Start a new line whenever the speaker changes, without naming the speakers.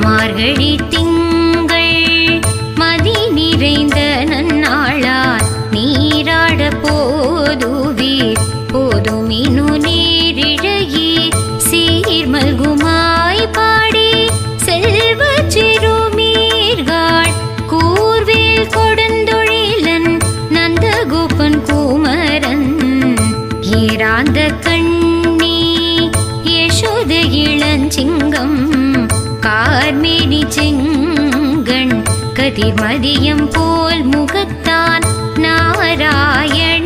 மார்கழி திங்கள் மதி நிறைந்த நன்னாளார் நீராட போதுவீர் போதுமினு நீரிழையீர் சீர்மல்குமாய் பாடி செல்வ சிறுமீர்கள் கூர்வேல் கொடுந்தொழிலன் நந்தகோபன் குமரன் ஏராந்த கண்ணி யசோத இளஞ்சிங்கம் கார்மேனி செங்கண் கதிர்மதியம் போல் முகத்தான் நாராயண